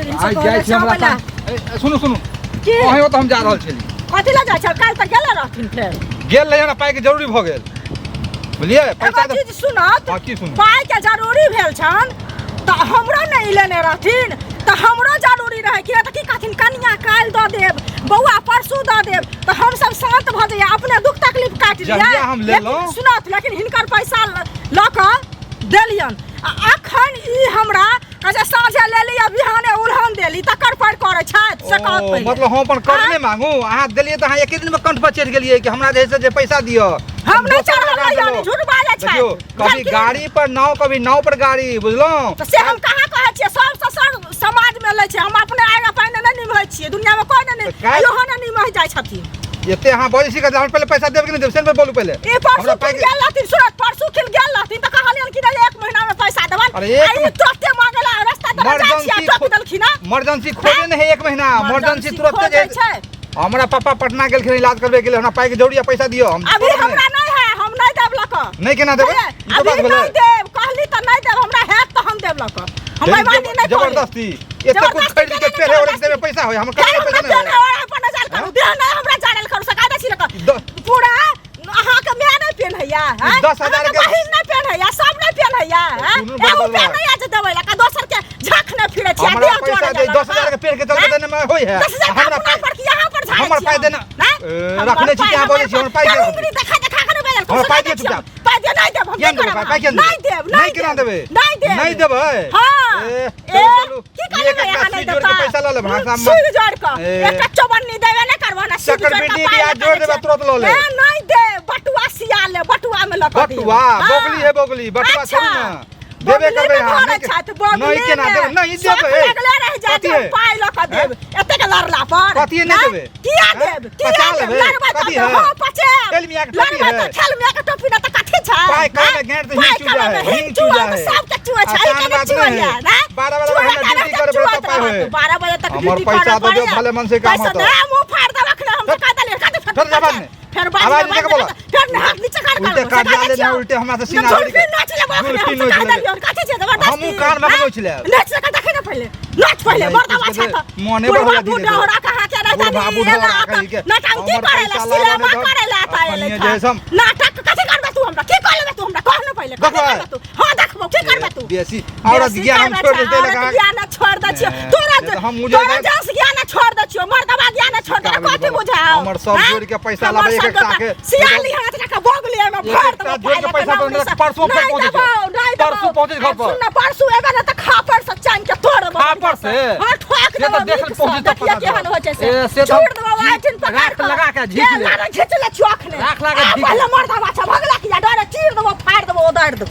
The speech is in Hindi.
दिन से कहले छबला सुनु सुनु की ओहे तो हम जा रहल छली कथि ला जाय छ काल तक गेल रहथिन फेर गेल रहे ना पाई के जरूरी भ गेल बुझलिए पैसा एगो चीज सुनत हां की सुनु पाई के जरूरी भेल छन त हमरो नहीं लेने रहथिन त हमरो जरूरी रहे कि त की कहथिन कनिया काल द देब बौआ परसू द देब त हम सब शांत भ जाय अपने दुख तकलीफ काट लिया जहिया हम ले लो सुनत लेकिन हिनकर पैसा ल क देलियन अखन ई हमरा कजे साँझे ले लिया बिहाने उल्हन देली तकर पर करे छत से कहत पहिले मतलब हम अपन कर नहीं मांगू अहाँ देलिए त अहाँ एक दिन में कंठ पर चढ़ गेलिए कि हमरा जैसे जे पैसा दियो हम नहीं चढ़ल यानी झूठ बाजे छै कभी गाड़ी पर नाव कभी नाव पर गाड़ी बुझलो त से हम कहां कहै छियै सब समाज में ले छै हम अपने आगा पानी नहीं निभै छियै दुनिया में कोई नहीं लोहन निभै जाय छथिन एते हां बोली सी के हम पहले पैसा देब कि नहीं देब से बोलू पहले ए परसू गेल रहथिन सुरत परसू खिल गेल रहथिन त कहलियन कि एक महीना में पैसा देबन आई तुरंत मांगला रास्ता दे जाय छियै ठोक देलखिन ना इमरजेंसी खोजे नहीं एक महीना इमरजेंसी तुरंत जे हमरा पापा पटना गेल खिन इलाज करबे गेल हमरा पाई के जरूरी पैसा दियो हम अभी हमरा नहीं है हम नहीं देब लक नहीं केना देबे ई तो बात अभी नहीं देब कहली त नहीं देब हमरा है त हम देब लक हम बेईमानी नहीं जबरदस्ती एते कुछ खरीद के पेरे और देबे पैसा होय हम कहां पैसा नहीं अपन नजर करू दे नहीं हमरा जानल करू सका दै छी लक पूरा अहाँ के मैं नहीं पेन हैया 10,000 के बहिन नहीं पेन हैया सब नहीं पेन हैया एगो पेन नहीं आज देबै लक दोसर के झख नहीं फिरे छी हमरा पैसा दे 10,000 के पेड़ के चल के देने में होय है हमरा पर कि यहां पर हमर पाई देना रखने छी क्या बोले छी हमर पाई उंगली देखा देखा के बेल हमर पाई दे चुपचाप पाई दे नहीं देब हम पाई के नहीं देब नहीं केना देबे नहीं देबै हां की करबे यहां नहीं देब पैसा ल ले भाषा में सुई जोड़ के एक चौबन्नी देबे नहीं करबो ना चक्कर बेटी के आज जोड़ देबे तुरंत ल ले नहीं दे बटुआ सिया ले बटुआ में लगा दे बटुआ बोगली है बोगली बटुआ छोड़ ना देबे करबे हम नहीं केना देबे नहीं देबे लगले रह जाते पाई लगा देब एते के लड़ला पर कथि नहीं देबे किया देब किया देब कथि है हां पचे खेल मिया के कथि है खेल मिया के टोपी ना त कथि छै पाई काहे गेट तो हिंग चूजा है सब के चुआ छै के चुआ ना 12 बजे हम ड्यूटी करबे त पाई है 12 बजे तक हमर पैसा तो जो भले मन से काम होता पैसा मुंह फाड़ देबक ना हम का दले का फिर जबान में फिर आवाज नहीं के बोला फिर हाथ नीचे काट उल्टे काट ले ना उल्टे हमरा से सीना फिर नाच ले बाप कथि छै जबरदस्त हम कान में नोच ले नाच का देखे ना पहले नाच पहले मर्दवा छै मोने बढ़िया दी बुढ़ा होरा कहां के रहता नहीं नाटक करे ला सिनेमा करे ला पाए नाटक कथि करबे तू हमरा की कर लेबे तू हमरा कह ना पहले कथि तू हां देखबो की करबे तू बेसी औरत ज्ञान हम छोड़ दे लगा ज्ञान छोड़ द छियो तोरा जस ज्ञान छोड़ द छियो मर्दवा ज्ञान छोड़ दे कथि बुझा हमर सब जोड़ के पैसा लाबे एक टाके सियाली हाथ का बोगली में भर दबो जोड़ के पैसा तो परसों फिर पहुंचे घर पर सुन परसों एबे त खापर से चान के तोड़ दबो खापर से हां ठोक दबो देख पहुंचे त देखिए केहन हो छै से छोड़ दबो आइटिन पकड़ लगा के झीक ले खींच ले चौक ने राख लगा पहले मर्दवा छ भगला कि डरे चीर दबो फाड़ दबो उधर